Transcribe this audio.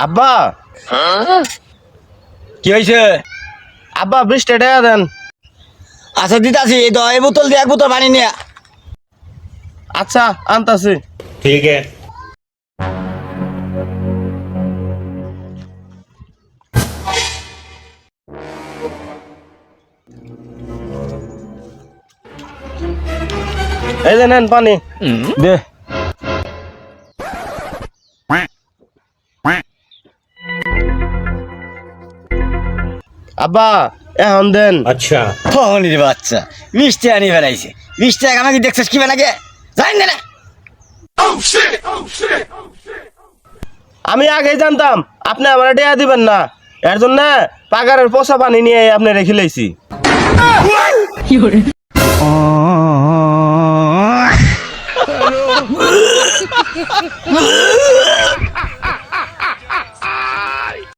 আব্বা কি হয়েছে? আব্বা 20 টাকা দেন। আচ্ছা দিতাছি, এই তো এই বোতল দিয়ে এক বোতল পানি নিয়ে। আচ্ছা আনতাছি। ठीक है। এই যে নেন পানি। দে। আব্বা এখন দেন। अच्छा। ফোনির বাচ্চা মিষ্টি আনি ফেলাইছে। 20 টাকা আমাকে দেখছিস কি বানাকে? জানি না। আমি আগেই জানতাম আপনি আমার টাকা দিবেন না, এর জন্য পাগারের পচা পানি নিয়ে আপনি রেখে লাইছি।